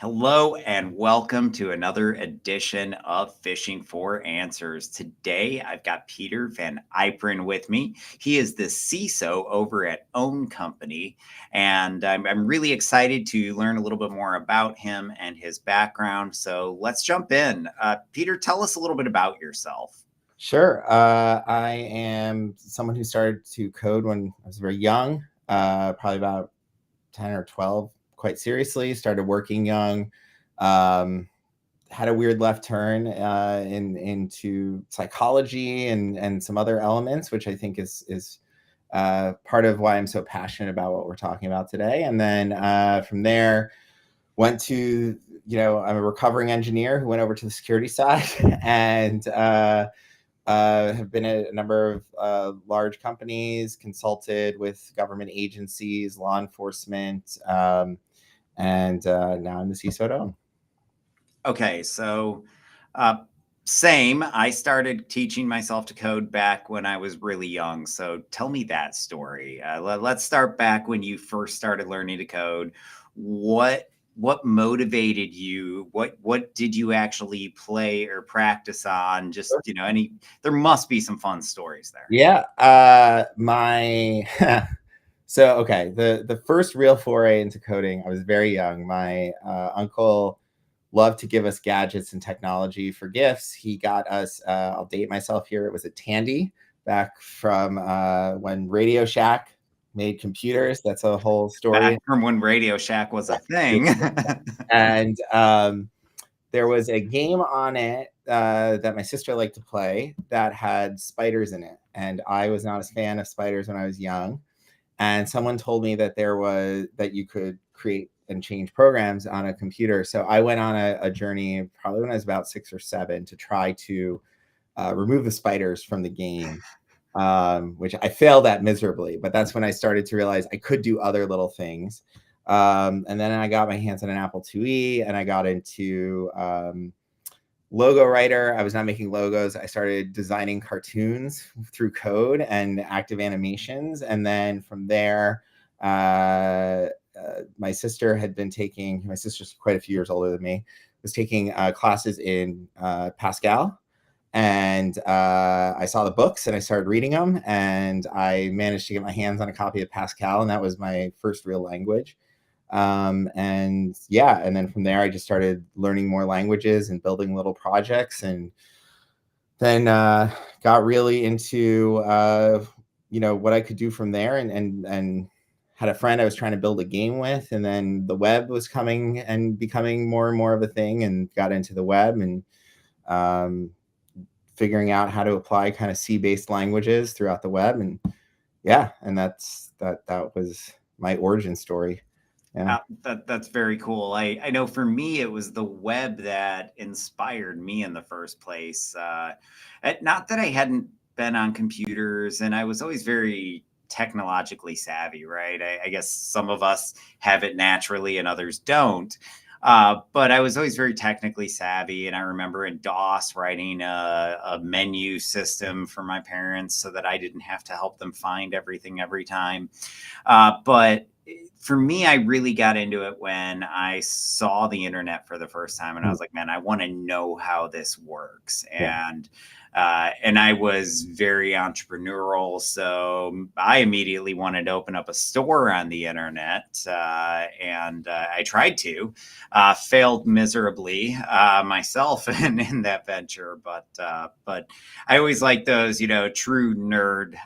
Hello and welcome to another edition of Phishing for Answers. Today I've got Pieter VanIperen with me. He is the CISO over at Own Company, and I'm really excited to learn a little bit more about him and his background. So let's jump in. Pieter, tell us a little bit about yourself. Sure. I am someone who started to code when I was very young, probably about 10 or 12, quite seriously. Started working young, had a weird left turn into psychology and some other elements, which I think is part of why I'm so passionate about what we're talking about today. And then from there, went to, I'm a recovering engineer who went over to the security side and have been at a number of large companies, consulted with government agencies, law enforcement, and now I'm the CISO at Own. Okay, so same. I started teaching myself to code back when I was really young. So tell me that story. Let's start back when you first started learning to code. What motivated you? What did you actually play or practice on? Just there must be some fun stories there. Yeah, so okay, the first real foray into coding, I was very young. My uncle loved to give us gadgets and technology for gifts. He got us, I'll date myself here, it was a Tandy back from when Radio Shack made computers. That's a whole story. Back from when Radio Shack was a thing. And there was a game on it that my sister liked to play that had spiders in it. And I was not a fan of spiders when I was young. And someone told me that that you could create and change programs on a computer. So I went on a journey probably when I was about 6 or 7 to try to remove the spiders from the game, which I failed at miserably. But that's when I started to realize I could do other little things. And then I got my hands on an Apple IIe and I got into logo writer. I was not making logos. I started designing cartoons through code and active animations. And then from there, my sister's quite a few years older than me, was taking classes in Pascal. And I saw the books and I started reading them. And I managed to get my hands on a copy of Pascal. And that was my first real language. And then from there I just started learning more languages and building little projects, and then got really into what I could do from there, and had a friend I was trying to build a game with, and then the web was coming and becoming more and more of a thing, and got into the web and figuring out how to apply kind of C-based languages throughout the web, and that was my origin story. Yeah. That's very cool. I know for me, it was the web that inspired me in the first place. Not that I hadn't been on computers, and I was always very technologically savvy, right? I guess some of us have it naturally and others don't. But I was always very technically savvy. And I remember in DOS writing a menu system for my parents so that I didn't have to help them find everything every time. But for me, I really got into it when I saw the internet for the first time, and I was like, man, I want to know how this works. And I was very entrepreneurial, so I immediately wanted to open up a store on the internet, and I tried to, failed miserably myself in that venture, but I always like those, true nerd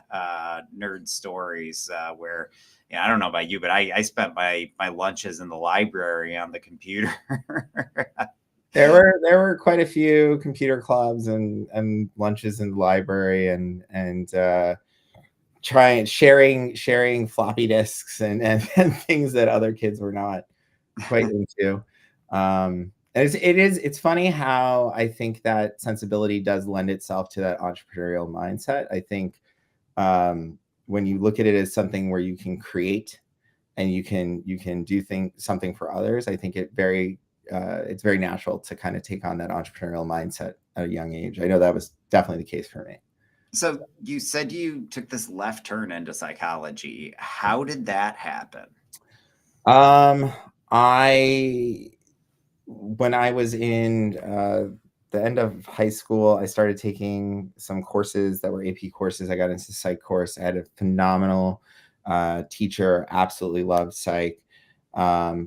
stories where. Yeah, I don't know about you, but I spent my lunches in the library on the computer. There were quite a few computer clubs and lunches in the library and sharing floppy disks and things that other kids were not quite into. It's funny how I think that sensibility does lend itself to that entrepreneurial mindset. I think when you look at it as something where you can create and you can do something for others, I think it's very natural to kind of take on that entrepreneurial mindset at a young age. I know that was definitely the case for me. So you said you took this left turn into psychology. How did that happen? I when I was in the end of high school, I started taking some courses that were AP courses. I got into psych course. I had a phenomenal teacher, absolutely loved psych.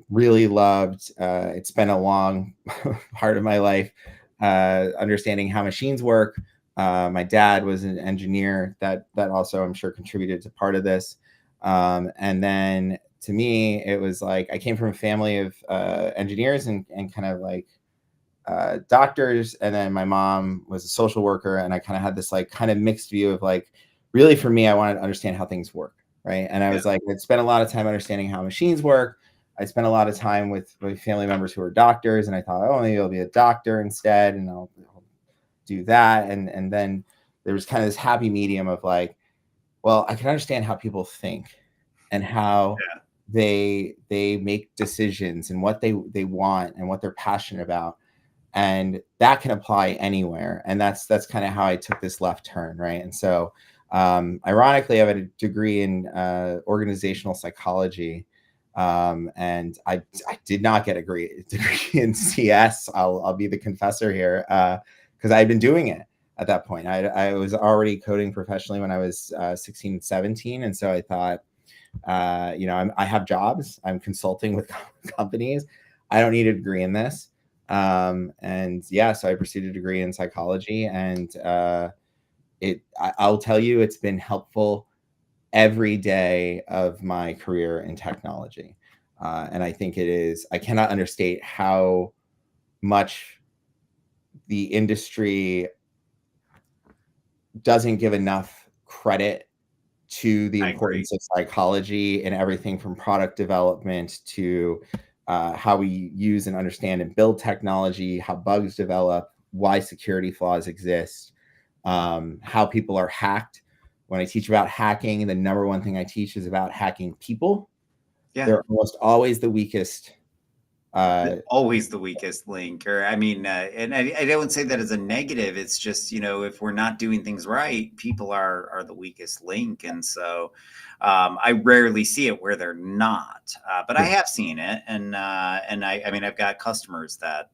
Really loved, it's been a long part of my life, understanding how machines work. My dad was an engineer that also I'm sure contributed to part of this. And then to me, it was like I came from a family of engineers and kind of like doctors, and then my mom was a social worker, and I kind of had this like kind of mixed view of like, really for me, I wanted to understand how things work, right? And I was like, I'd spent a lot of time understanding how machines work. I spent a lot of time with family members who were doctors, and I thought, oh, maybe I'll be a doctor instead, and I'll do that. And then there was kind of this happy medium of like, well, I can understand how people think and how they make decisions and what they want and what they're passionate about, and that can apply anywhere. And that's kind of how I took this left turn, right? And so ironically, I have a degree in organizational psychology, and I did not get a degree in CS. I'll be the confessor here, because I had been doing it at that point. I was already coding professionally when I was 16, 17. And so I thought, I have jobs. I'm consulting with companies. I don't need a degree in this. And yeah, so I pursued a degree in psychology, and I'll tell you, it's been helpful every day of my career in technology. And I think it is, I cannot understate how much the industry doesn't give enough credit to the importance of psychology and everything from product development to how we use and understand and build technology, how bugs develop, why security flaws exist, how people are hacked. When I teach about hacking, the number one thing I teach is about hacking people. Yeah. They're almost always the weakest. Always the weakest link. Or, I mean, and I don't say that as a negative. It's just, if we're not doing things right, people are the weakest link. And so I rarely see it where they're not, but I have seen it. And I mean, I've got customers that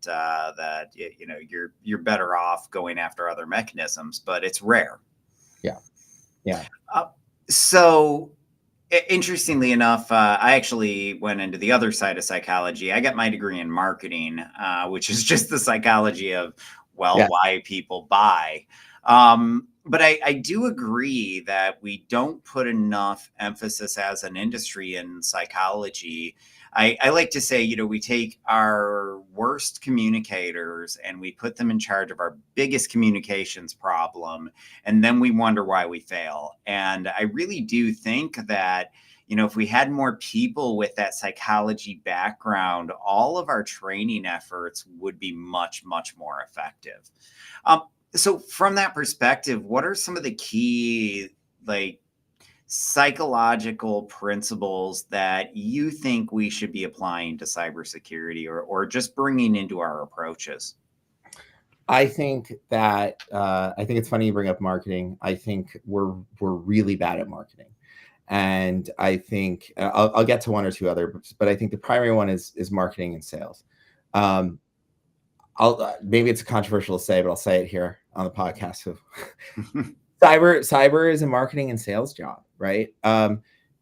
you're better off going after other mechanisms, but it's rare. Yeah. Yeah. So interestingly enough, I actually went into the other side of psychology. I got my degree in marketing, which is just the psychology of, why people buy. But I do agree that we don't put enough emphasis as an industry in psychology. I like to say, we take our worst communicators and we put them in charge of our biggest communications problem, and then we wonder why we fail. And I really do think that, if we had more people with that psychology background, all of our training efforts would be much, much more effective. So from that perspective, what are some of the key, like, psychological principles that you think we should be applying to cybersecurity, or just bringing into our approaches? I think that I think it's funny you bring up marketing. I think we're really bad at marketing, and I think I'll get to one or two other, but I think the primary one is marketing and sales. Maybe it's controversial to say, but I'll say it here on the podcast. So, cyber is a marketing and sales job, right?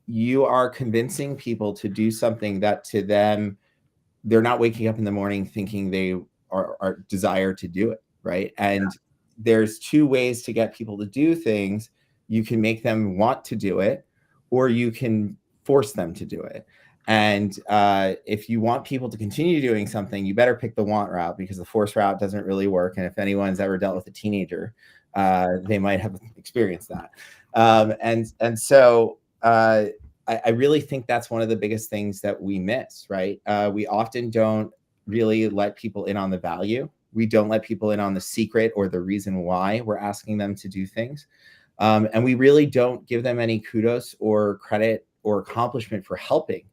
You are convincing people to do something that to them, they're not waking up in the morning thinking they are desire to do it, right? And there's two ways to get people to do things. You can make them want to do it, or you can force them to do it. And if you want people to continue doing something, you better pick the want route, because the force route doesn't really work. And if anyone's ever dealt with a teenager, they might have experienced that. And so I really think that's one of the biggest things that we miss, right? We often don't really let people in on the value. We don't let people in on the secret or the reason why we're asking them to do things. And we really don't give them any kudos or credit or accomplishment for helping.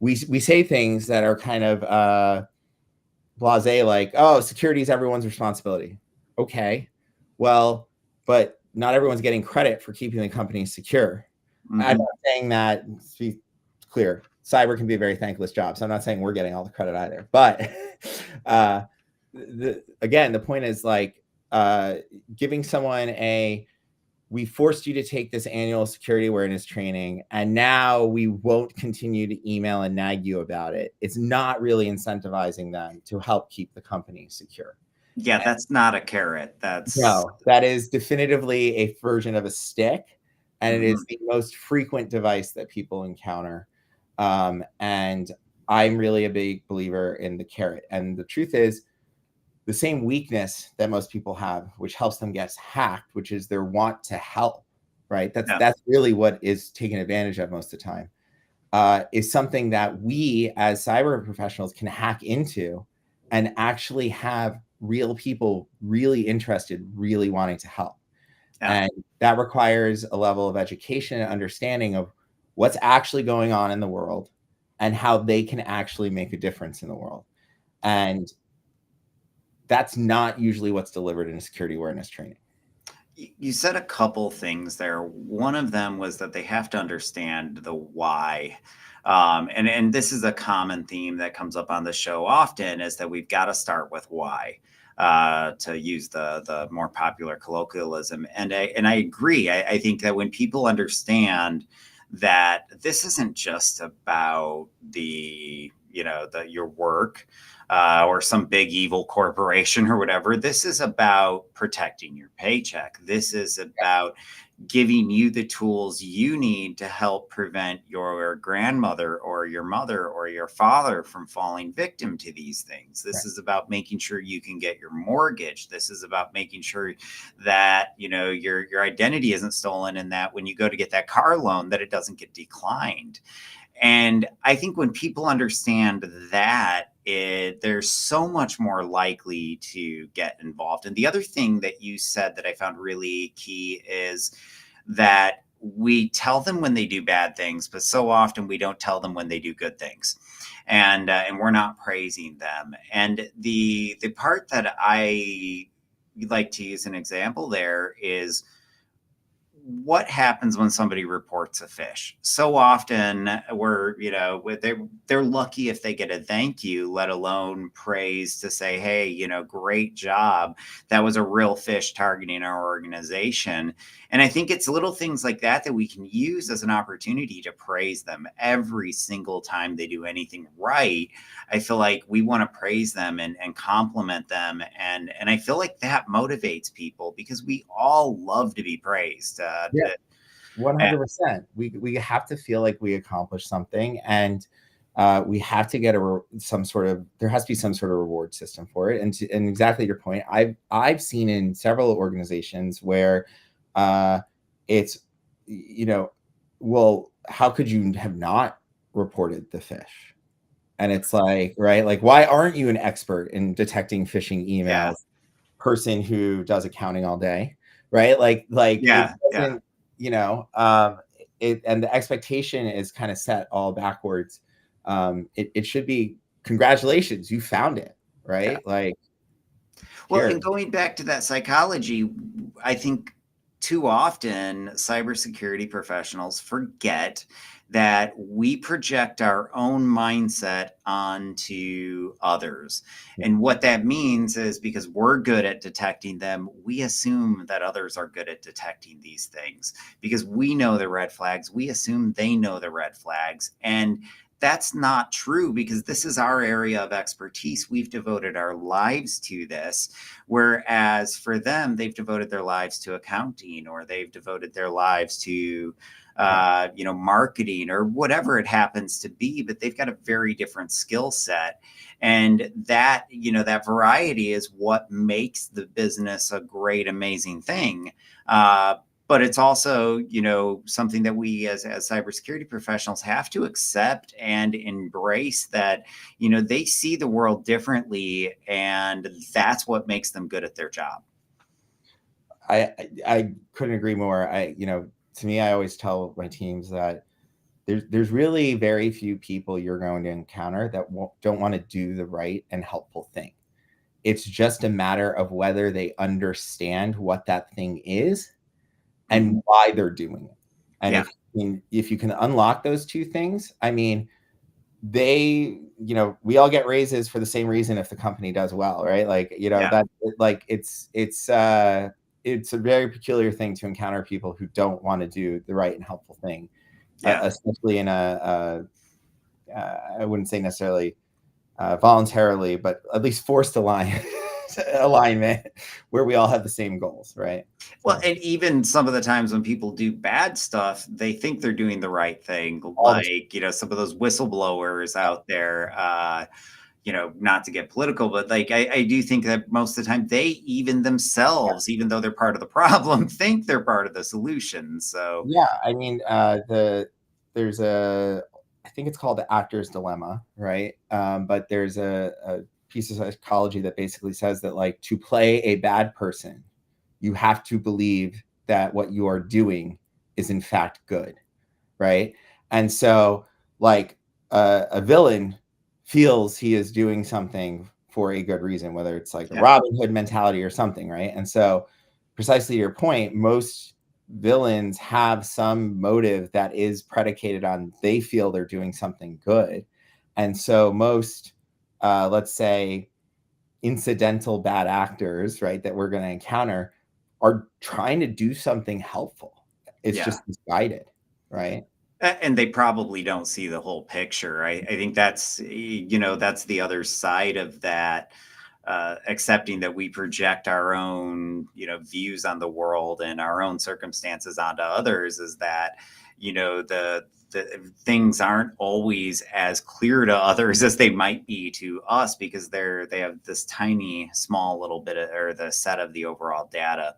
We say things that are kind of blasé, like, oh, security is everyone's responsibility. Okay, well, but not everyone's getting credit for keeping the company secure. I'm not saying that, to be clear, cyber can be a very thankless job. So I'm not saying we're getting all the credit either, but again, the point is like giving someone we forced you to take this annual security awareness training, and now we won't continue to email and nag you about it. It's not really incentivizing them to help keep the company secure. Yeah, that's not a carrot. No, that is definitively a version of a stick, and it is the most frequent device that people encounter. And I'm really a big believer in the carrot. And the truth is, the same weakness that most people have, which helps them get hacked, which is their want to help, right? That's really what is taken advantage of most of the time, is something that we as cyber professionals can hack into and actually have real people really interested, really wanting to help. And that requires a level of education and understanding of what's actually going on in the world and how they can actually make a difference in the world. And that's not usually what's delivered in a security awareness training. You said a couple things there. One of them was that they have to understand the why. And this is a common theme that comes up on the show often, is that we've got to start with why, to use the more popular colloquialism. And I agree. I think that when people understand that this isn't just about your work, or some big evil corporation or whatever. This is about protecting your paycheck. This is about giving you the tools you need to help prevent your grandmother or your mother or your father from falling victim to these things. This is about making sure you can get your mortgage. This is about making sure that your identity isn't stolen, and that when you go to get that car loan, that it doesn't get declined. And I think when people understand that, they're so much more likely to get involved. And the other thing that you said that I found really key is that we tell them when they do bad things, but so often we don't tell them when they do good things. And we're not praising them. And the part that I like to use an example there is, what happens when somebody reports a phish? So often they're lucky if they get a thank you, let alone praise to say, hey, great job. That was a real phish targeting our organization. And I think it's little things like that we can use as an opportunity to praise them every single time they do anything right. I feel like we want to praise them and compliment them. And I feel like that motivates people, because we all love to be praised. 100%. We have to feel like we accomplished something, and we have to get there has to be some sort of reward system for it. And exactly your point, I've seen in several organizations where it's, well, how could you have not reported the phish? And it's like, right, like, why aren't you an expert in detecting phishing emails? Person who does accounting all day, right? Like, and the expectation is kind of set all backwards. It should be, congratulations, you found it, right? Like, well, and going back to that psychology, I think too often cybersecurity professionals forget that we project our own mindset onto others. And what that means is, because we're good at detecting them, we assume that others are good at detecting these things. Because we know the red flags, we assume they know the red flags. And that's not true, because this is our area of expertise. We've devoted our lives to this. Whereas for them, they've devoted their lives to accounting, or they've devoted their lives to marketing, or whatever it happens to be, but they've got a very different skill set. And that, that variety is what makes the business a great, amazing thing. But it's also, something that we as cybersecurity professionals have to accept and embrace, that, they see the world differently, and that's what makes them good at their job. I couldn't agree more. To me, I always tell my teams that there's really very few people you're going to encounter that don't want to do the right and helpful thing. It's just a matter of whether they understand what that thing is and why they're doing it. And if you can unlock those two things, I mean, they, we all get raises for the same reason if the company does well, right? Like, Yeah. that, like, it's a very peculiar thing to encounter people who don't want to do the right and helpful thing, Yeah. especially in I wouldn't say necessarily voluntarily, but at least forced alignment where we all have the same goals, right? Well, and even some of the times when people do bad stuff, they think they're doing the right thing. All the Like, some of those whistleblowers out there, not to get political, but like, I do think that most of the time they even themselves, even though they're part of the problem, think they're part of the solution. So, Yeah, I mean, there's I think it's called the actor's dilemma, right? But there's a piece of psychology that basically says that, like, to play a bad person, you have to believe that what you are doing is in fact good, right? And so, like, a villain feels he is doing something for a good reason, whether it's like a yeah, Robin Hood mentality or something, right? And so, precisely your point, most villains have some motive that is predicated on they feel they're doing something good. And so most, let's say, incidental bad actors, right, that we're going to encounter are trying to do something helpful. It's yeah. just misguided, right? And they probably don't see the whole picture. I think that's the other side of that. Accepting that we project our own, views on the world and our own circumstances onto others, is that, the things aren't always as clear to others as they might be to us, because they have this tiny, small little bit of, or the set of the overall data.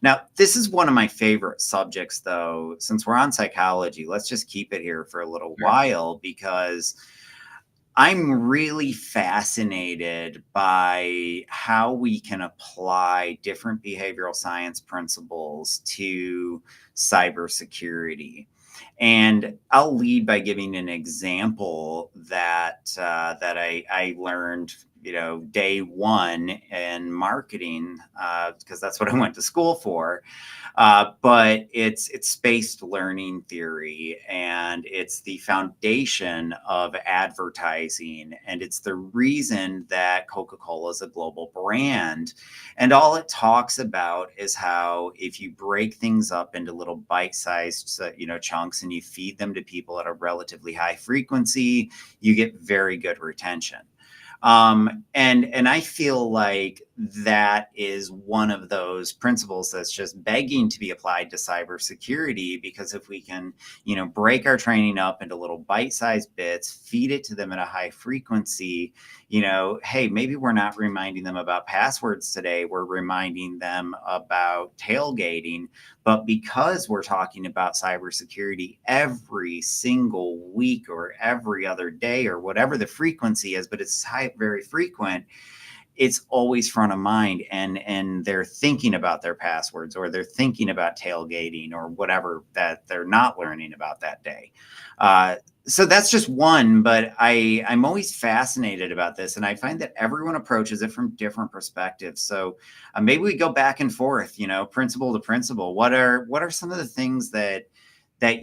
Now, this is one of my favorite subjects, though. Since we're on psychology, let's just keep it here for a little while, because I'm really fascinated by how we can apply different behavioral science principles to cybersecurity. And I'll lead by giving an example that I learned, day one in marketing, because that's what I went to school for. But it's spaced learning theory, and it's the foundation of advertising, and it's the reason that Coca-Cola is a global brand. And all it talks about is how, if you break things up into little bite-sized, chunks, and you feed them to people at a relatively high frequency, you get very good retention. And I feel like that is one of those principles that's just begging to be applied to cybersecurity, because if we can, break our training up into little bite-sized bits, feed it to them at a high frequency, hey, maybe we're not reminding them about passwords today, we're reminding them about tailgating. But because we're talking about cybersecurity every single week or every other day or whatever the frequency is, but it's very frequent, it's always front of mind, and they're thinking about their passwords, or they're thinking about tailgating, or whatever that they're not learning about that day. So that's just one, but I'm always fascinated about this, and I find that everyone approaches it from different perspectives. So maybe we go back and forth, principle to principle. What are some of the things that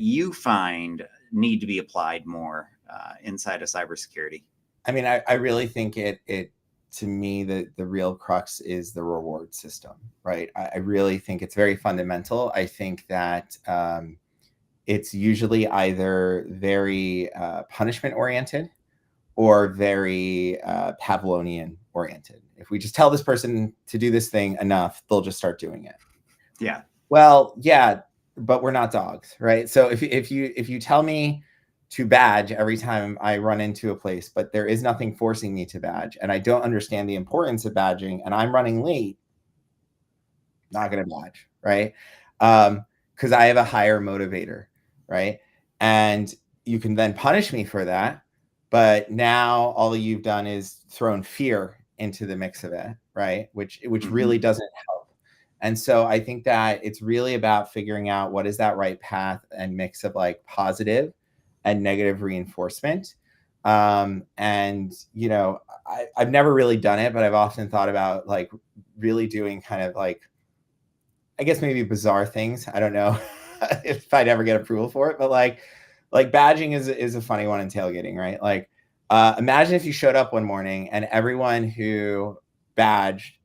you find need to be applied more inside of cybersecurity? I mean, I really think it to me, the real crux is the reward system, right? I really think it's very fundamental. I think that it's usually either very punishment oriented or very Pavlovian oriented. If we just tell this person to do this thing enough, they'll just start doing it. Yeah. Well, yeah, but we're not dogs, right? So if you tell me to badge every time I run into a place, but there is nothing forcing me to badge, and I don't understand the importance of badging, and I'm running late, not going to badge, right? Because I have a higher motivator, right? And you can then punish me for that, but now all you've done is thrown fear into the mix of it, right? Which really doesn't help. And so I think that it's really about figuring out what is that right path and mix of, like, positive and negative reinforcement. And I've never really done it, but I've often thought about, like, really doing kind of, like, I guess maybe bizarre things. I don't know if I'd ever get approval for it, but like badging is a funny one in tailgating, right? Like, Imagine if you showed up one morning and everyone who badged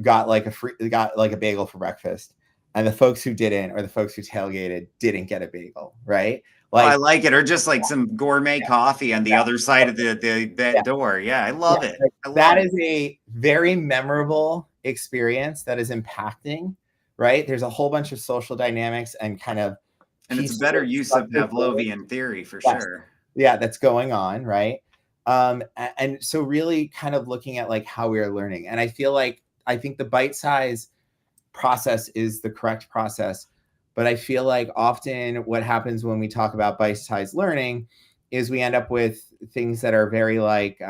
got like a bagel for breakfast, and the folks who didn't, or the folks who tailgated, didn't get a bagel, right? Oh, I Like, like it. Or just like some gourmet coffee on the other side of that yeah, door. Yeah, I yeah, love it. like, I love that it. is a very memorable experience that is impacting, right? There's a whole bunch of social dynamics and kind of And it's a pieces better of use of structured learning. Pavlovian theory for Yes. sure. Yeah, that's going on, right? And so really kind of looking at like how we are learning. And I think the bite size process is the correct process. But I feel like often what happens when we talk about bite size learning is we end up with things that are very like,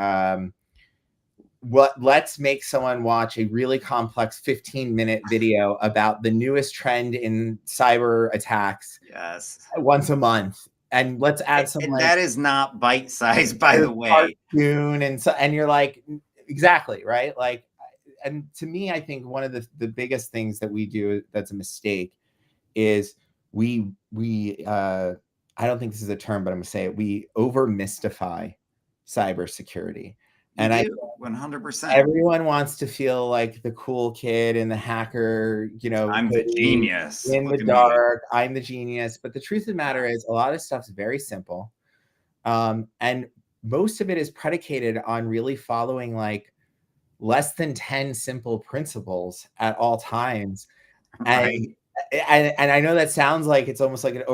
let's make someone watch a really complex 15-minute video about the newest trend in cyber attacks Yes. once a month. And let's add some And like that is not bite size, by the way. cartoon and you're like, exactly, right? Like, and to me, I think one of the biggest things that we do that's a mistake is we I don't think this is a term, but I'm gonna say it. We over mystify cybersecurity. You And I do 100%. everyone wants to feel like the cool kid in the hacker, I'm the hoodie genius. in the Look at me. dark. I'm the genius. But the truth of the matter is, a lot of stuff's very simple. And most of it is predicated on really following like less than 10 simple principles at all times. Right. And I know that sounds like it's almost like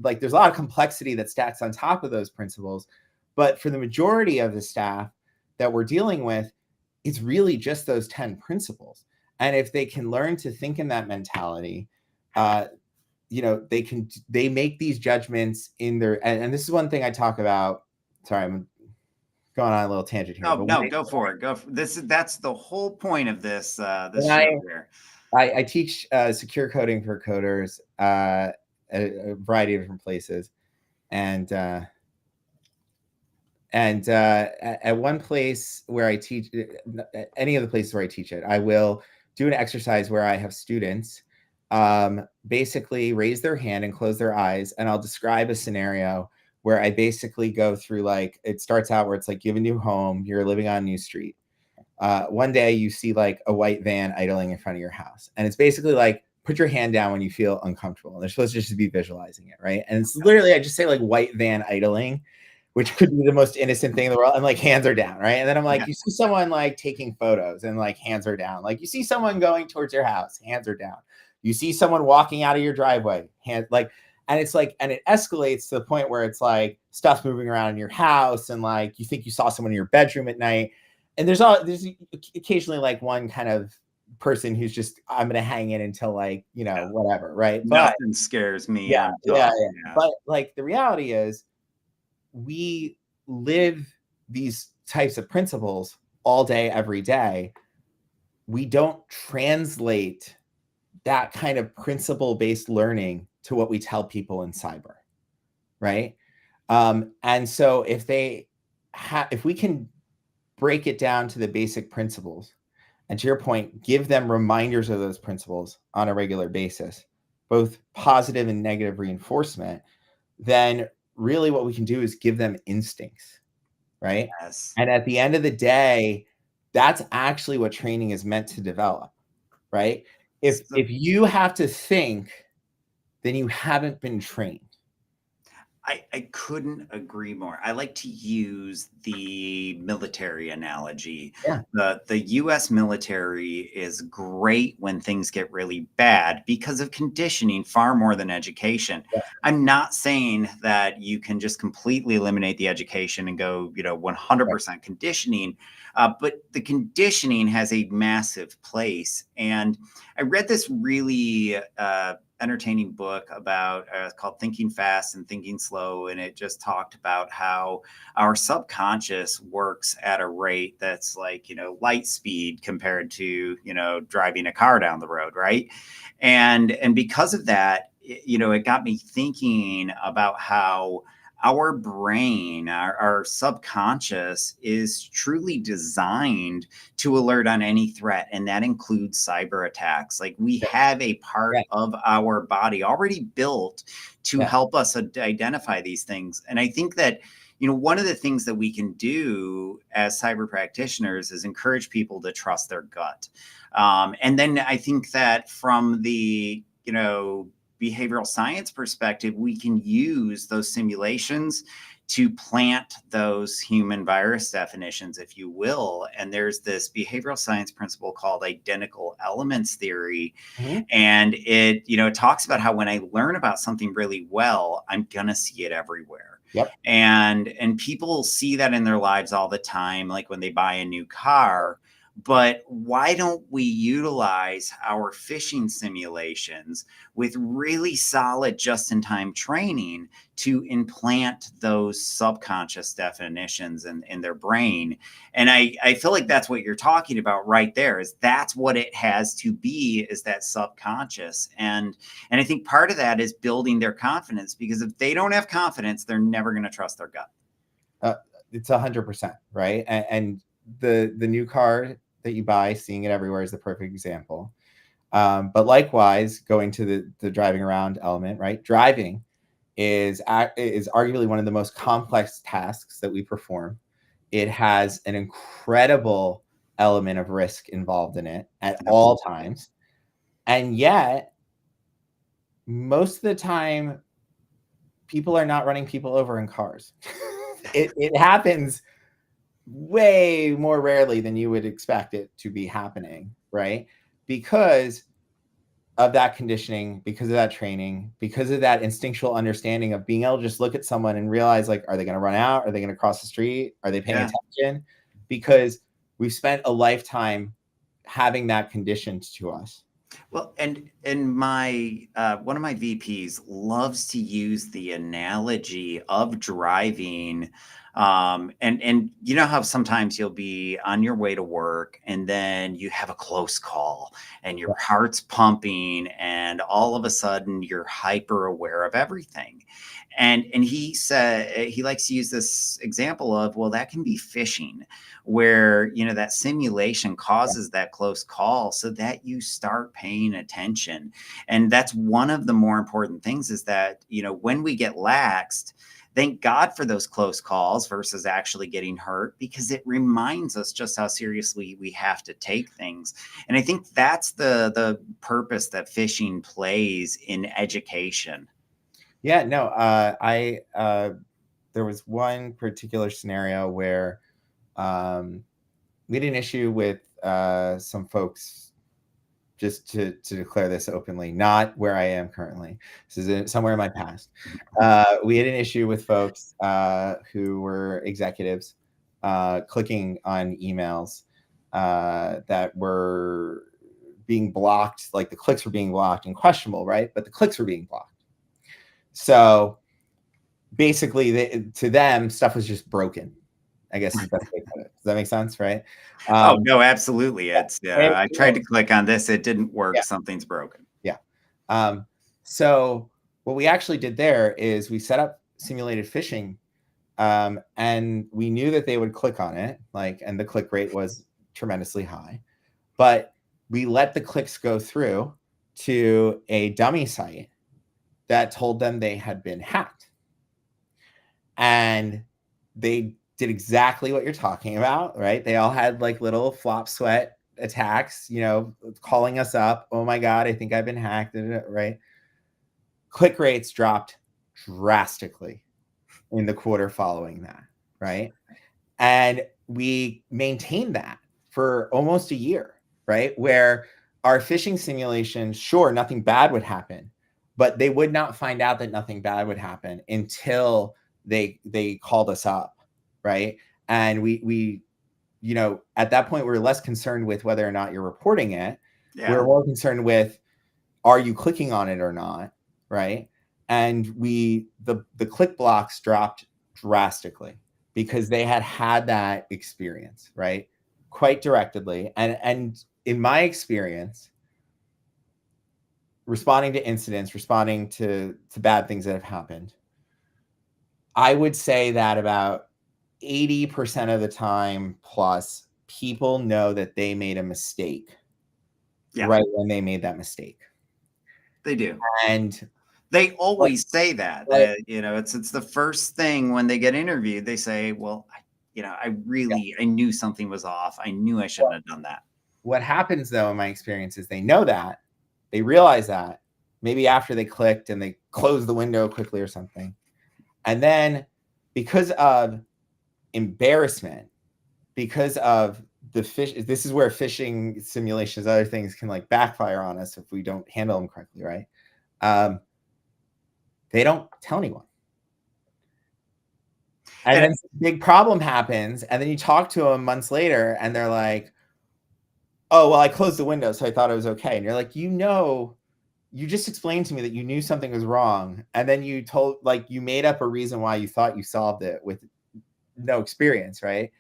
like there's a lot of complexity that stacks on top of those principles. But for the majority of the staff that we're dealing with, it's really just those 10 principles. And if they can learn to think in that mentality, they make these judgments in their, and this is one thing I talk about. Sorry, I'm going on a little tangent here, No, but no, go for it. That's the whole point of this when show here. I teach secure coding for coders at a variety of different places, and at one place where I teach, any of the places where I teach it, I will do an exercise where I have students basically raise their hand and close their eyes, and I'll describe a scenario where I basically go through, like, it starts out where it's like you have a new home, you're living on a new street. One day you see like a white van idling in front of your house, and it's basically like, put your hand down when you feel uncomfortable. And they're supposed to just be visualizing it, right? And it's literally, I just say like white van idling, which could be the most innocent thing in the world. And like hands are down, right? And then I'm like, you see someone like taking photos and like hands are down. Like you see someone going towards your house, hands are down. You see someone walking out of your driveway, hands like, and it's like, and it escalates to the point where it's like stuff's moving around in your house, and like you think you saw someone in your bedroom at night. And there's occasionally like one kind of person who's just, I'm gonna hang in until like, whatever, right? But Nothing scares me. yeah, I'm yeah, tough. yeah. But like the reality is, we live these types of principles all day, every day. We don't translate that kind of principle-based learning to what we tell people in cyber, right? And so if we can break it down to the basic principles, and to your point, give them reminders of those principles on a regular basis, both positive and negative reinforcement, then really what we can do is give them instincts, right? Yes. And at the end of the day, that's actually what training is meant to develop, right? If you have to think, then you haven't been trained. I couldn't agree more. I like to use the military analogy. Yeah. The US military is great when things get really bad because of conditioning far more than education. Yeah. I'm not saying that you can just completely eliminate the education and go, 100% conditioning, but the conditioning has a massive place. And I read this really entertaining book about called Thinking Fast and Thinking Slow, and it just talked about how our subconscious works at a rate that's like light speed compared to driving a car down the road, right? And because of that, it got me thinking about how our brain, our subconscious, is truly designed to alert on any threat, and that includes cyber attacks. Like we have a part of our body already built to help us identify these things. And I think that one of the things that we can do as cyber practitioners is encourage people to trust their gut. And then I think that from the, behavioral science perspective, we can use those simulations to plant those human virus definitions, if you will. And there's this behavioral science principle called identical elements theory. Mhm. And it talks about how when I learn about something really well, I'm going to see it everywhere. Yep. And people see that in their lives all the time, like when they buy a new car. But why don't we utilize our phishing simulations with really solid just-in-time training to implant those subconscious definitions in their brain? And I feel like that's what you're talking about right there, is that's what it has to be, is that subconscious. And I think part of that is building their confidence, because if they don't have confidence, they're never going to trust their gut. It's 100%, right? And the new car that you buy, seeing it everywhere is the perfect example. But likewise, going to the driving around element, right? Driving is arguably one of the most complex tasks that we perform. It has an incredible element of risk involved in it at all times. And yet, most of the time, people are not running people over in cars. It happens way more rarely than you would expect it to be happening, right? Because of that conditioning, because of that training, because of that instinctual understanding of being able to just look at someone and realize, like, are they going to run out? Are they going to cross the street? Are they paying attention? Because we've spent a lifetime having that conditioned to us. Well, and my one of my VPs loves to use the analogy of driving. And you know how sometimes you'll be on your way to work and then you have a close call and your heart's pumping and all of a sudden you're hyper aware of everything. And he said he likes to use this example of, well, that can be phishing, where that simulation causes that close call so that you start paying attention. And that's one of the more important things, is that when we get laxed, thank God for those close calls versus actually getting hurt, because it reminds us just how seriously we have to take things. And I think that's the purpose that phishing plays in education. Yeah, no, there was one particular scenario where we had an issue with some folks, just to declare this openly, not where I am currently. This is somewhere in my past. We had an issue with folks who were executives clicking on emails that were being blocked, like the clicks were being blocked and questionable, right? But the clicks were being blocked. So basically, to them, stuff was just broken, I guess is the best way to put it. Does that make sense, right? Oh, no, absolutely. It's I tried to click on this. It didn't work. Yeah. Something's broken. Yeah. So what we actually did there is we set up simulated phishing, and we knew that they would click on it, and the click rate was tremendously high. But we let the clicks go through to a dummy site that told them they had been hacked. And they did exactly what you're talking about, right? They all had little flop sweat attacks, calling us up. Oh my God, I think I've been hacked, right? Click rates dropped drastically in the quarter following that, right? And we maintained that for almost a year, right? Where our phishing simulation, sure, nothing bad would happen, but they would not find out that nothing bad would happen until they called us up, right? And we at that point, we were less concerned with whether or not you're reporting it. Yeah. We're more concerned with, are you clicking on it or not, right? And the click blocks dropped drastically because they had that experience, right? Quite directly. And in my experience, responding to incidents, responding to bad things that have happened, I would say that about 80% of the time plus, people know that they made a mistake right when they made that mistake. They do. And They always say that, But you know, it's the first thing when they get interviewed. They say, "Well, you know, I knew something was off. I knew I shouldn't have done that." what happens though, in my experience, is they know that, they realize that, maybe after they clicked and they closed the window quickly or something, and then because of embarrassment, because of the fish, this is where phishing simulations, other things can like backfire on us if we don't handle them correctly, right? They don't tell anyone. And then a big problem happens, and then you talk to them months later, and they're like, "Oh, well, I closed the window, so I thought it was okay." And you're like, you just explained to me that you knew something was wrong, and then you made up a reason why you thought you solved it with no experience, right?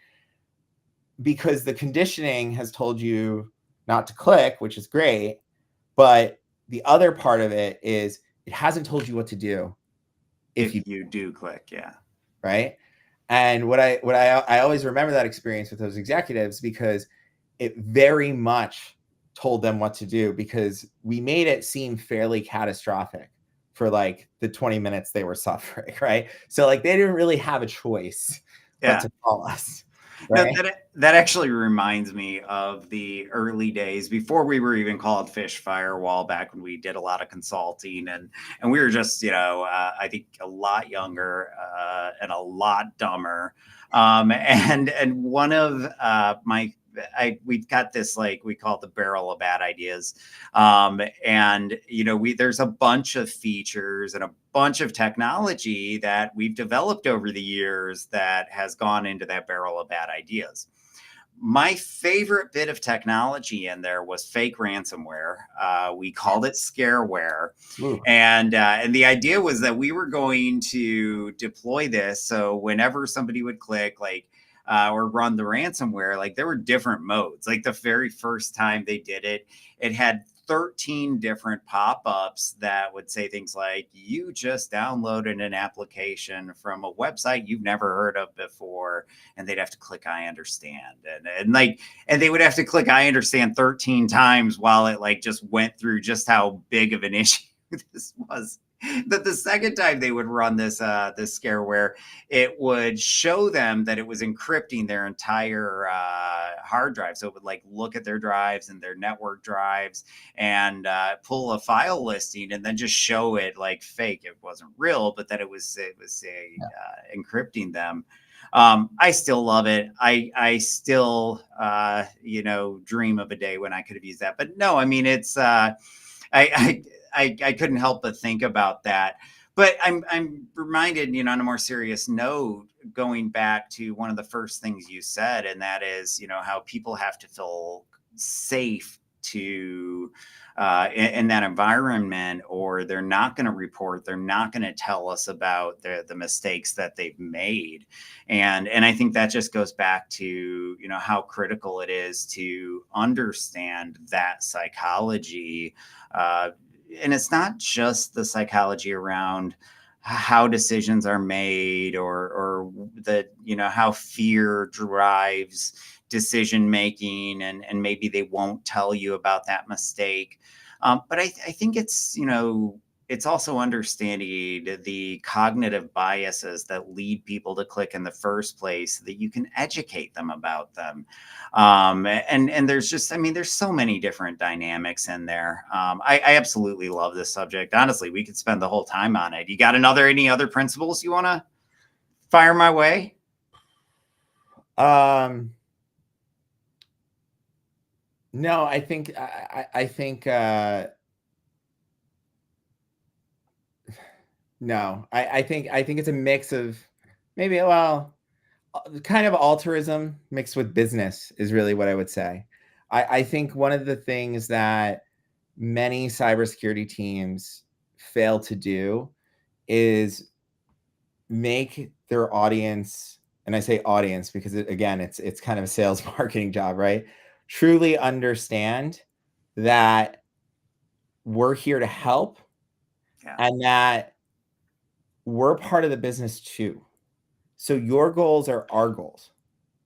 Because the conditioning has told you not to click, which is great, but the other part of it is it hasn't told you what to do if you do click, yeah. Right. And what I always remember that experience with those executives, because it very much told them what to do, because we made it seem fairly catastrophic for like the 20 minutes they were suffering, right? So like they didn't really have a choice but to call us. Right? No, that actually reminds me of the early days before we were even called Fish Firewall, back when we did a lot of consulting, and we were just, you know, I think a lot younger and a lot dumber. And one of we've got this, like, we call it the barrel of bad ideas. And you know, there's a bunch of features and a bunch of technology that we've developed over the years that has gone into that barrel of bad ideas. My favorite bit of technology in there was fake ransomware. We called it scareware. Ooh. And the idea was that we were going to deploy this. So whenever somebody would click, like, or run the ransomware, like, there were different modes. Like, the very first time they did it, it had 13 different pop-ups that would say things like, "You just downloaded an application from a website you've never heard of before," and they'd have to click "I understand," and they would have to click "I understand" 13 times while it, like, just went through just how big of an issue this was. That the second time they would run this scareware, it would show them that it was encrypting their entire hard drive. So it would, like, look at their drives and their network drives and pull a file listing and then just show it like fake. It wasn't real, but that it was encrypting them. I still love it. I still you know, dream of a day when I could have used that. But no, I mean, it's I, I couldn't help but think about that. But I'm reminded, you know, on a more serious note, going back to one of the first things you said, and that is, you know, how people have to feel safe to in that environment, or they're not going to report, they're not going to tell us about the mistakes that they've made. And I think that just goes back to, you know, how critical it is to understand that psychology. And it's not just the psychology around how decisions are made, or the, you know, how fear drives decision making, and maybe they won't tell you about that mistake. But I think it's, you know, it's also understanding the cognitive biases that lead people to click in the first place, so that you can educate them about them. And there's just, I mean, there's so many different dynamics in there. I absolutely love this subject. Honestly, we could spend the whole time on it. You got any other principles you want to fire my way? No, I think no, I think it's a mix of maybe, well, kind of altruism mixed with business is really what I would say. I think one of the things that many cybersecurity teams fail to do is make their audience, and I say audience because again, it's kind of a sales marketing job, right? Truly understand that we're here to help, and that we're part of the business too. So your goals are our goals.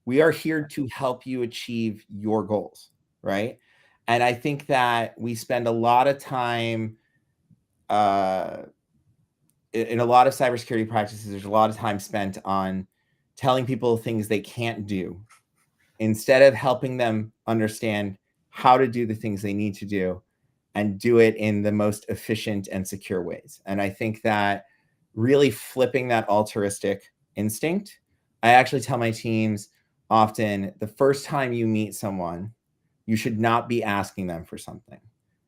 We are here to help you achieve your goals, right? And I think that we spend a lot of time in a lot of cybersecurity practices, there's a lot of time spent on telling people things they can't do instead of helping them understand how to do the things they need to do and do it in the most efficient and secure ways. And I think that really flipping that altruistic instinct, I actually tell my teams often, the first time you meet someone, you should not be asking them for something.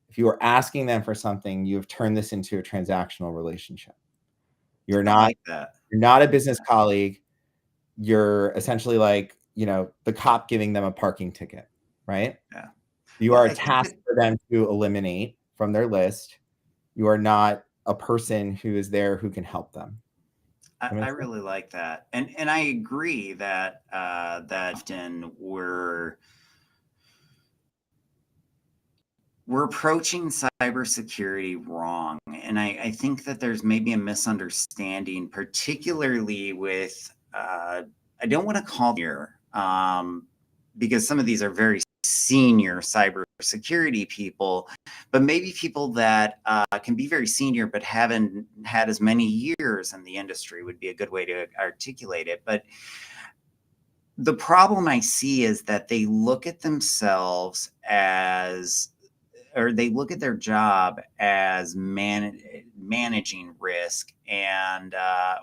If you are asking them for something, you have turned this into a transactional relationship. You're I not, like that. you're not a business colleague. You're essentially like, the cop giving them a parking ticket, right? Yeah. You Well, are a I think task for them to eliminate from their list. You are not a person who is there who can help them. I really like that, and I agree that that often we're approaching cybersecurity wrong, and I think that there's maybe a misunderstanding, particularly with I don't want to call here because some of these are very senior cybersecurity people, but maybe people that can be very senior but haven't had as many years in the industry would be a good way to articulate it. But the problem I see is that they look at themselves as, or they look at their job as managing risk and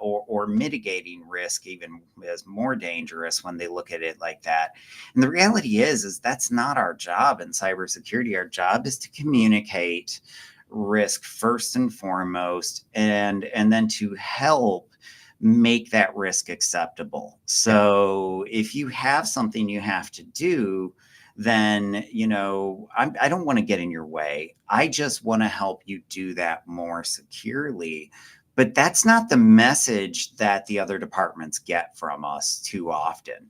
or mitigating risk, even as more dangerous when they look at it like that. And the reality is that's not our job in cybersecurity. Our job is to communicate risk first and foremost, and then to help make that risk acceptable. So if you have something you have to do, then I don't want to get in your way. I just want to help you do that more securely. But that's not the message that the other departments get from us too often.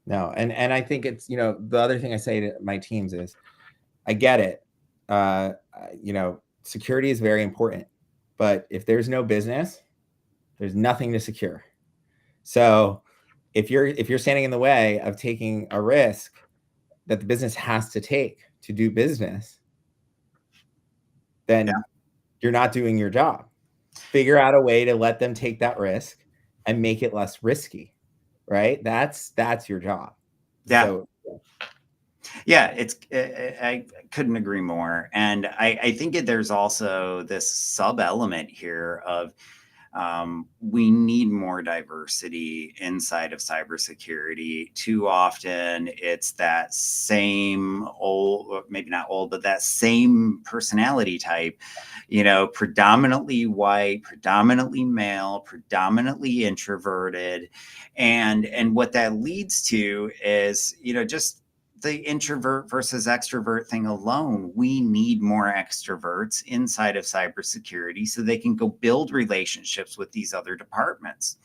No, and I think it's, the other thing I say to my teams is, I get it. Security is very important, but if there's no business, there's nothing to secure. So if you're standing in the way of taking a risk that the business has to take to do business, then you're not doing your job. Figure out a way to let them take that risk and make it less risky, right? That's your job. Yeah. So yeah, I couldn't agree more. And I think there's also this sub element here of we need more diversity inside of cybersecurity. Too often, it's that same old, maybe not old, but that same personality type, predominantly white, predominantly male, predominantly introverted. And what that leads to is, just the introvert versus extrovert thing alone. We need more extroverts inside of cybersecurity so they can go build relationships with these other departments.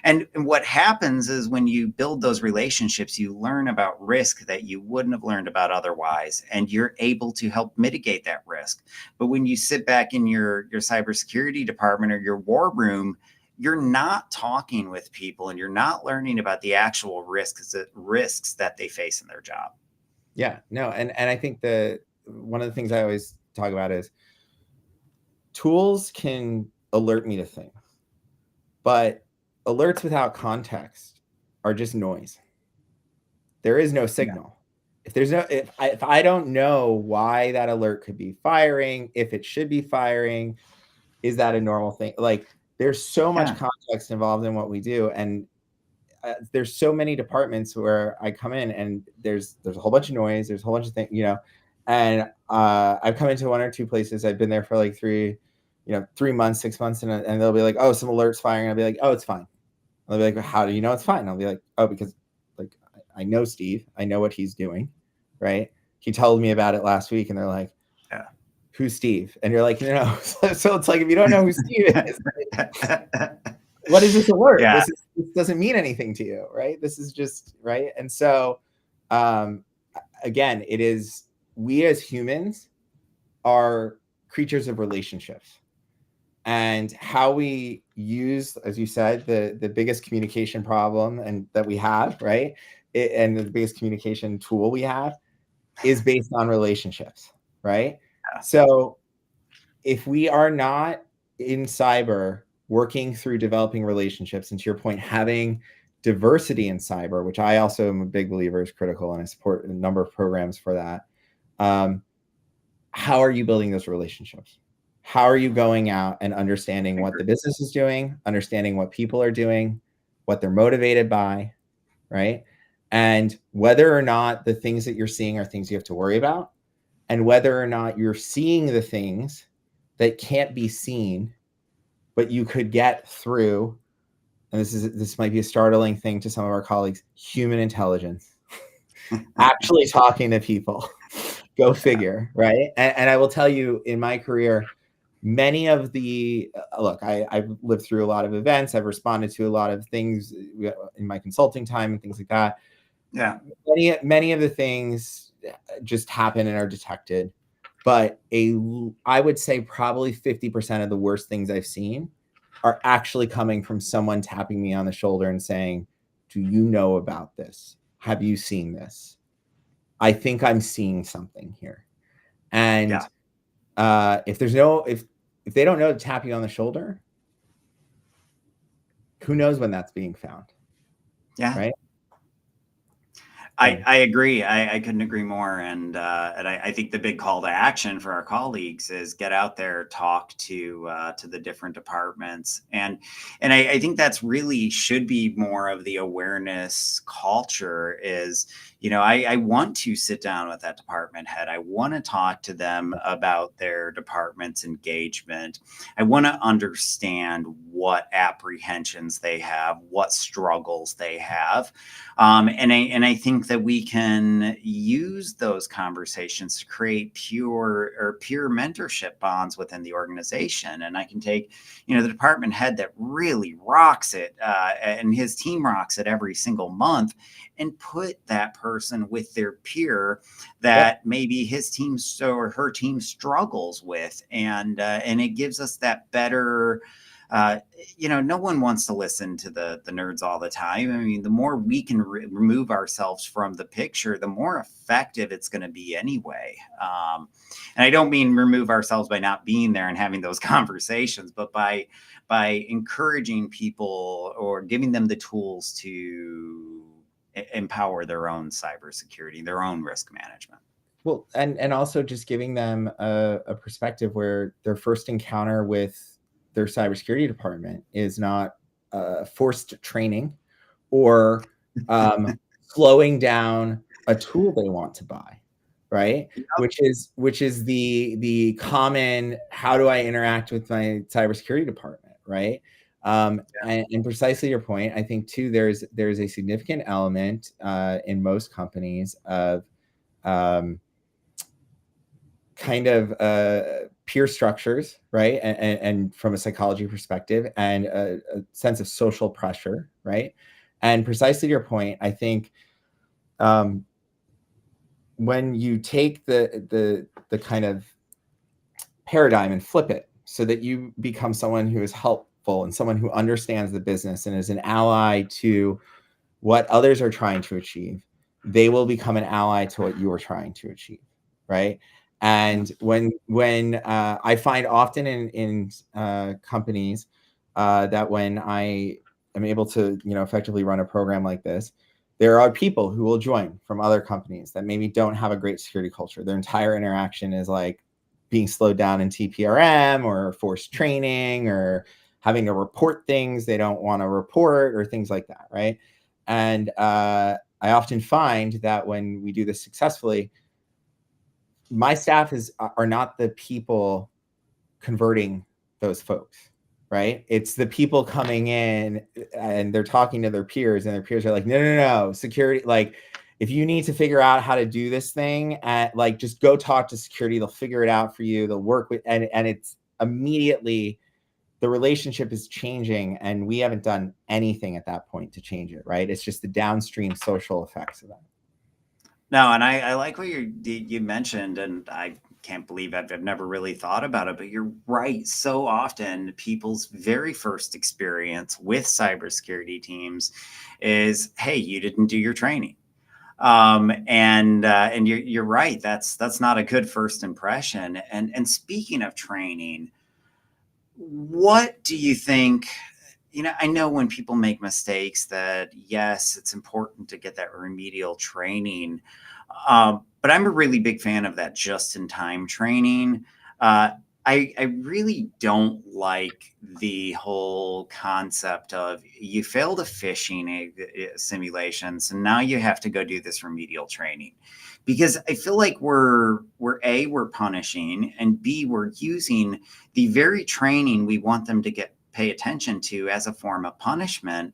And what happens is when you build those relationships, you learn about risk that you wouldn't have learned about otherwise, and you're able to help mitigate that risk. But when you sit back in your cybersecurity department or your war room, you're not talking with people and you're not learning about the actual risks that they face in their job. Yeah, no, and I think one of the things I always talk about is tools can alert me to things, but alerts without context are just noise. There is no signal. Yeah. If I don't know why that alert could be firing, if it should be firing, is that a normal thing? Like, there's so much context involved in what we do, and there's so many departments where I come in and there's a whole bunch of noise, there's a whole bunch of things, and I've come into one or two places. I've been there for like 3 months, 6 months, and they'll be like, oh, some alerts firing. I'll be like, oh, it's fine. They'll be like, how do you know it's fine? I'll be like, oh, because like I know Steve, I know what he's doing, right? He told me about it last week, and they're like, yeah, who's Steve? And you're like, no. So it's like, if you don't know who Steve is, what is this alert? Yeah. This doesn't mean anything to you, right? This is just, right? And so, again, we as humans are creatures of relationships. And how we use, as you said, the biggest communication problem and that we have, right? And the biggest communication tool we have is based on relationships, right? Yeah. So if we are not in cyber, working through developing relationships, and to your point, having diversity in cyber, which I also am a big believer is critical, and I support a number of programs for that. How are you building those relationships? How are you going out and understanding what the business is doing, understanding what people are doing, what they're motivated by, right? And whether or not the things that you're seeing are things you have to worry about, and whether or not you're seeing the things that can't be seen, but you could get through, and this might be a startling thing to some of our colleagues, human intelligence. Actually talking to people. Go figure, right? And I will tell you, in my career, many of the look, I've lived through a lot of events. I've responded to a lot of things in my consulting time and things like that. Yeah. Many of the things just happen and are detected. But I would say probably 50% of the worst things I've seen are actually coming from someone tapping me on the shoulder and saying, "Do you know about this? Have you seen this? I think I'm seeing something here." And if they don't know to tap you on the shoulder, who knows when that's being found? Yeah. Right. I agree. I couldn't agree more. And I think the big call to action for our colleagues is get out there, talk to the different departments, and I think that's really should be more of the awareness culture. Is, I want to sit down with that department head. I want to talk to them about their department's engagement. I want to understand what apprehensions they have, what struggles they have. And I think that we can use those conversations to create peer mentorship bonds within the organization. And I can take, the department head that really rocks it, and his team rocks it every single month, and put that person with their peer that maybe his team or her team struggles with, and it gives us that better. No one wants to listen to the nerds all the time. I mean, the more we can remove ourselves from the picture, the more effective it's going to be anyway. And I don't mean remove ourselves by not being there and having those conversations, but by encouraging people or giving them the tools to empower their own cybersecurity, their own risk management. Well, and also just giving them a perspective where their first encounter with their cybersecurity department is not forced training or slowing down a tool they want to buy, right? Yep. Which is the common, how do I interact with my cybersecurity department, right? And precisely your point, I think too, there's a significant element in most companies of kind of peer structures, right? And from a psychology perspective, and a sense of social pressure, right? And precisely your point, I think when you take the kind of paradigm and flip it so that you become someone who is helpful and someone who understands the business and is an ally to what others are trying to achieve, they will become an ally to what you are trying to achieve, right? And when I find often in companies that when I am able to effectively run a program like this, there are people who will join from other companies that maybe don't have a great security culture. Their entire interaction is like being slowed down in TPRM or forced training or having to report things they don't want to report or things like that, right? And I often find that when we do this successfully, my staff are not the people converting those folks, right? It's the people coming in and they're talking to their peers, and their peers are like, no, security. Like, if you need to figure out how to do this thing, just go talk to security. They'll figure it out for you. They'll work with, and it's immediately the relationship is changing, and we haven't done anything at that point to change it, right? It's just the downstream social effects of that. No, and I like what you mentioned, and I can't believe I've never really thought about it, but you're right. So often people's very first experience with cybersecurity teams is, hey, you didn't do your training. And you're right. That's not a good first impression. And speaking of training, what do you think? I know when people make mistakes that, yes, it's important to get that remedial training. But I'm a really big fan of that just-in-time training. Uh, I really don't like the whole concept of you failed a phishing simulation, so now you have to go do this remedial training, because I feel like we're punishing, and B, we're using the very training we want them to pay attention to as a form of punishment.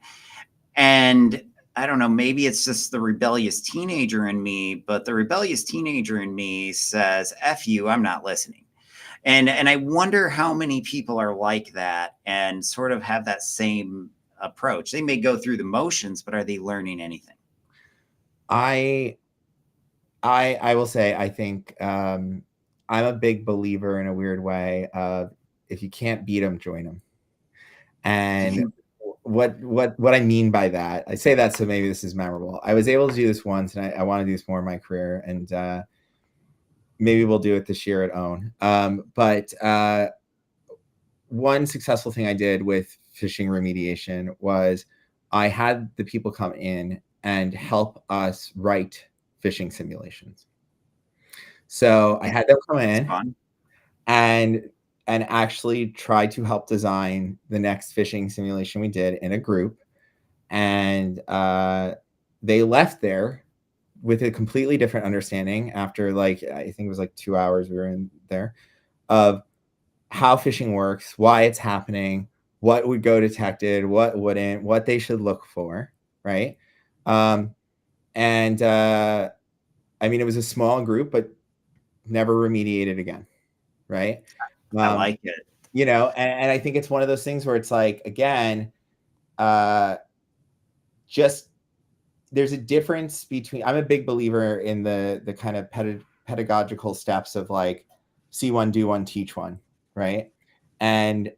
And I don't know, maybe it's just the rebellious teenager in me, but the rebellious teenager in me says, F you, I'm not listening. And I wonder how many people are like that and sort of have that same approach. They may go through the motions, but are they learning anything? I will say, I think I'm a big believer in a weird way of, if you can't beat them, join them. And what I mean by that, I say that so maybe this is memorable. I was able to do this once, and I want to do this more in my career, and maybe we'll do it this year at Own. But one successful thing I did with phishing remediation was I had the people come in and help us write phishing simulations. So I had them come in and actually try to help design the next phishing simulation we did in a group. And they left there with a completely different understanding after, like, I think it was like 2 hours we were in there, of how phishing works, why it's happening, what would go detected, what wouldn't, what they should look for, right? And I mean, it was a small group, but never remediated again, right? I like it. And I think it's one of those things where it's like, again, just there's a difference between, I'm a big believer in the kind of pedagogical steps of, like, see one, do one, teach one, right? And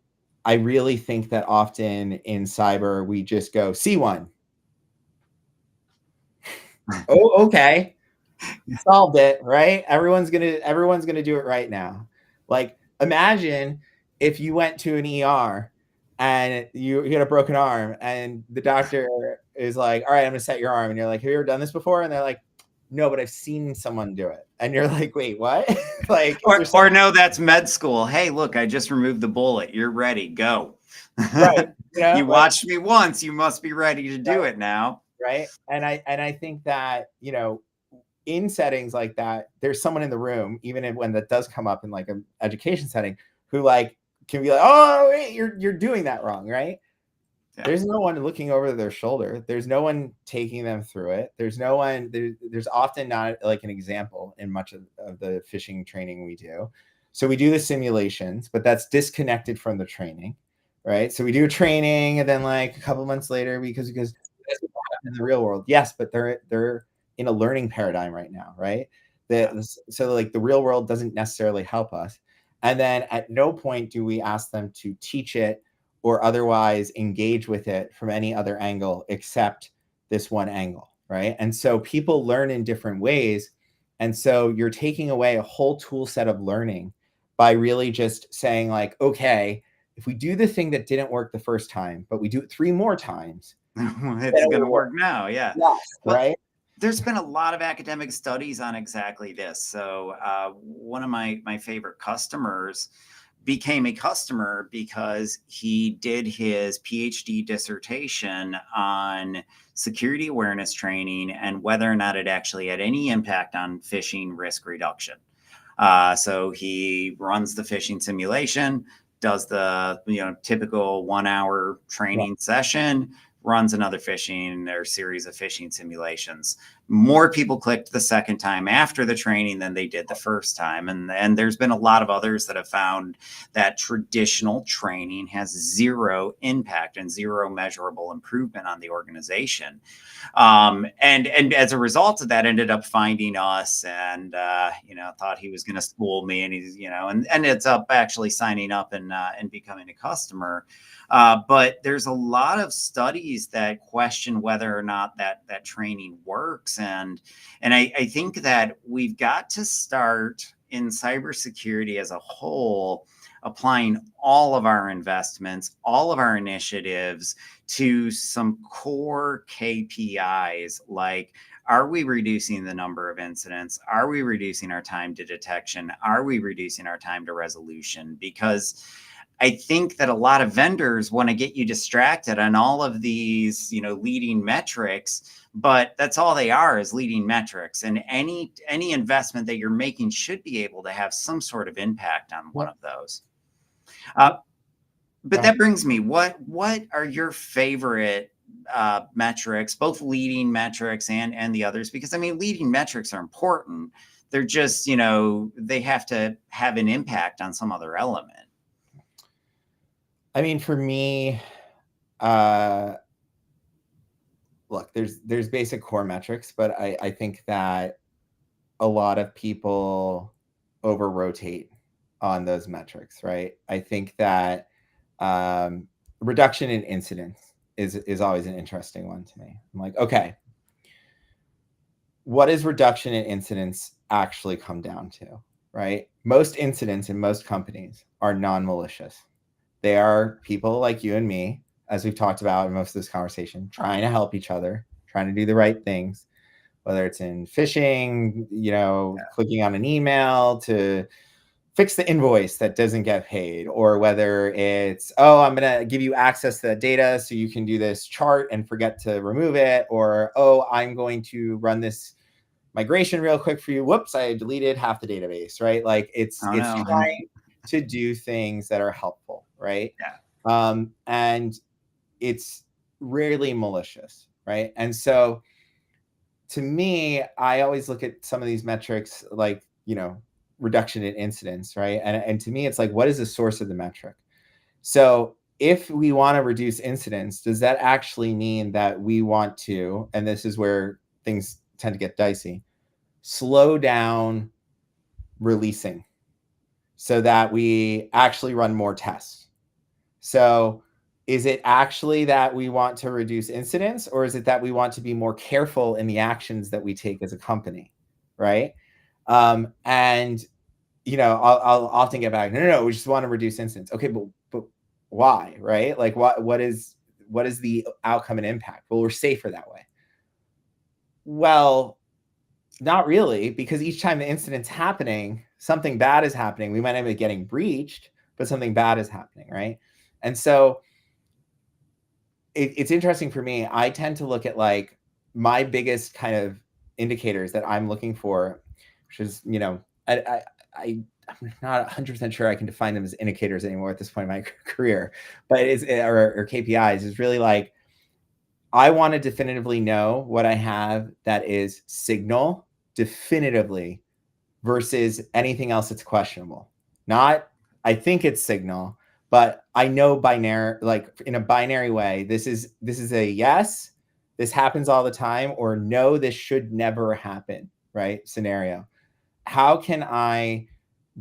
I really think that often in cyber, we just go, see one. Oh, okay. You solved it, right? Everyone's gonna do it right now. Like, imagine if you went to an ER and you had a broken arm, and the doctor is like, all right, I'm gonna set your arm, and you're like, have you ever done this before? And they're like, no, but I've seen someone do it. And you're like, wait, what? Like, or no, that's med school. Hey, look, I just removed the bullet. You're ready. Go. right? You Like, watched me once. You must be ready to do it now. right? And I think that, in settings like that, there's someone in the room, even when that does come up in like an education setting, who, like, can be like, oh, wait, you're doing that wrong, right? Yeah. There's no one looking over their shoulder. There's no one taking them through it. There's no one, there's often not like an example in much of the phishing training we do. So we do the simulations, but that's disconnected from the training, right? So we do training, and then, like, a couple months later, because that's what happens in the real world. Yes, but they're in a learning paradigm right now, right? So, like, the real world doesn't necessarily help us. And then at no point do we ask them to teach it or otherwise engage with it from any other angle except this one angle, right? And so people learn in different ways. And so you're taking away a whole tool set of learning by really just saying, like, okay, if we do the thing that didn't work the first time, but we do it 3 more times, it's going to work now. Yeah. Yes, right. There's been a lot of academic studies on exactly this. So one of my favorite customers became a customer because he did his PhD dissertation on security awareness training and whether or not it actually had any impact on phishing risk reduction. So he runs the phishing simulation, does the typical 1 hour training session, runs another phishing or series of phishing simulations. More people clicked the second time after the training than they did the first time. And there's been a lot of others that have found that traditional training has zero impact and zero measurable improvement on the organization. And as a result of that, ended up finding us and, thought he was going to school me, and he's, and ends up actually signing up and becoming a customer. But there's a lot of studies that question whether or not that training works. And I think that we've got to start in cybersecurity as a whole, applying all of our investments, all of our initiatives to some core KPIs like, are we reducing the number of incidents? Are we reducing our time to detection? Are we reducing our time to resolution? Because I think that a lot of vendors want to get you distracted on all of these, leading metrics, but that's all they are, is leading metrics. And any investment that you're making should be able to have some sort of impact on one of those. But that brings me, what are your favorite metrics, both leading metrics and the others? Because leading metrics are important. They're just, they have to have an impact on some other element. For me, look, there's basic core metrics, but I think that a lot of people over rotate on those metrics, right? I think that reduction in incidents is always an interesting one to me. I'm like, okay, what does reduction in incidents actually come down to, right? Most incidents in most companies are non-malicious. They are people like you and me, as we've talked about in most of this conversation, trying to help each other, trying to do the right things, whether it's in phishing, clicking on an email to fix the invoice that doesn't get paid, or whether it's, I'm going to give you access to that data so you can do this chart and forget to remove it, or, I'm going to run this migration real quick for you. Whoops, I deleted half the database, right? Like it's trying to do things that are helpful, right? Yeah. And it's rarely malicious, right? And so to me, I always look at some of these metrics like, reduction in incidents, right? And to me, it's like, what is the source of the metric? So if we want to reduce incidents, does that actually mean that we want to, and this is where things tend to get dicey, slow down releasing so that we actually run more tests? So is it actually that we want to reduce incidents, or is it that we want to be more careful in the actions that we take as a company, right? And I'll often get back, no, we just want to reduce incidents. Okay, but why, right? Like what is the outcome and impact? Well, we're safer that way. Well, not really, because each time the incident's happening, something bad is happening. We might not be getting breached, but something bad is happening, right? And so it's interesting for me. I tend to look at like my biggest kind of indicators that I'm looking for, which is, I'm not 100% sure I can define them as indicators anymore at this point in my career, but or KPIs is really like, I want to definitively know what I have that is signal definitively versus anything else that's questionable. Not, I think it's signal, but I know binary, like in a binary way, this is a yes, this happens all the time, or no, this should never happen, right? Scenario. How can I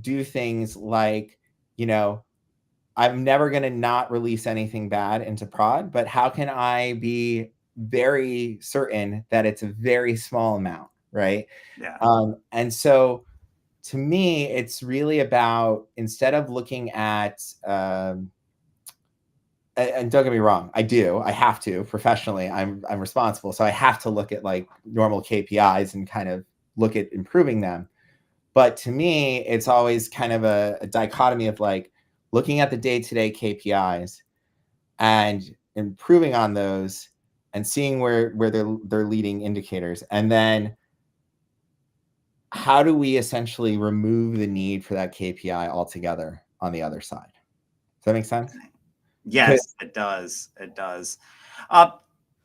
do things like, I'm never going to not release anything bad into prod, but how can I be very certain that it's a very small amount, right? Yeah. And so to me, it's really about, instead of looking at, and don't get me wrong, I have to professionally, I'm responsible. So I have to look at like normal KPIs and kind of look at improving them. But to me, it's always kind of a dichotomy of like looking at the day-to-day KPIs and improving on those and seeing where they're leading indicators. And then how do we essentially remove the need for that KPI altogether on the other side? Does that make sense? Yes, it does. It does.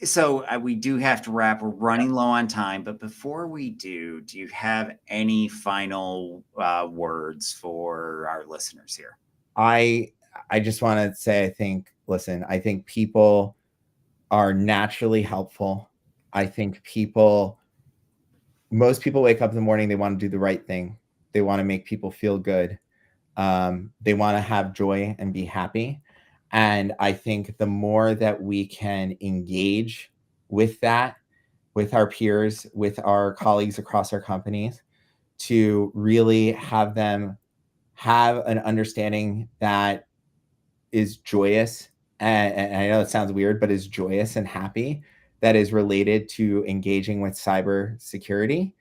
So we do have to wrap. We're running low on time, but before we do you have any final words for our listeners here? I just want to say, I think people are naturally helpful. I think most people wake up in the morning, they want to do the right thing. They want to make people feel good. They want to have joy and be happy. And I think the more that we can engage with that, with our peers, with our colleagues across our companies, to really have them have an understanding that is joyous, and I know it sounds weird, but is joyous and happy, that is related to engaging with cybersecurity,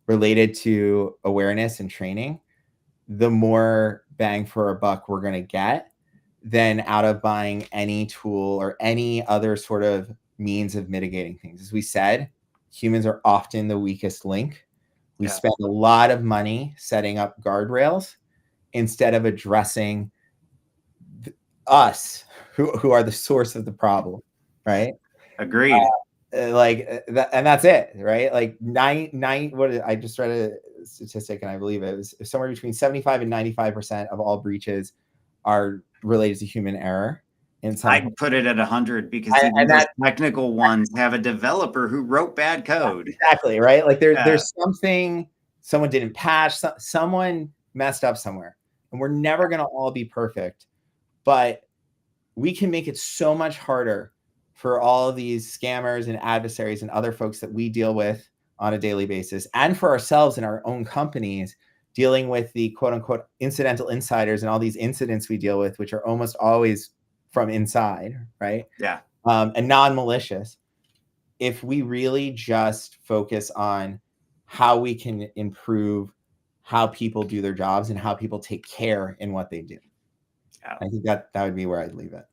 related to awareness and training, the more bang for a buck we're going to get than out of buying any tool or any other sort of means of mitigating things. As we said, humans are often the weakest link. We spend a lot of money setting up guardrails instead of addressing us, who are the source of the problem, right? Agreed. And that's it, right? Like I just read a statistic, and I believe it was somewhere between 75 and 95% of all breaches are related to human error. I'd put it at 100 because even those technical ones have a developer who wrote bad code. Exactly, right? Like there's something, someone didn't patch, someone messed up somewhere, and we're never going to all be perfect, but we can make it so much harder for all of these scammers and adversaries and other folks that we deal with on a daily basis, and for ourselves in our own companies, dealing with the quote unquote incidental insiders and all these incidents we deal with, which are almost always from inside, right? Yeah. And non-malicious. If we really just focus on how we can improve how people do their jobs and how people take care in what they do. Yeah. I think that would be where I'd leave it.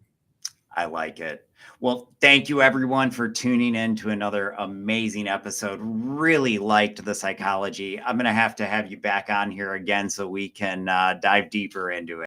I like it. Well, thank you everyone for tuning in to another amazing episode. Really liked the psychology. I'm going to have you back on here again so we can dive deeper into it.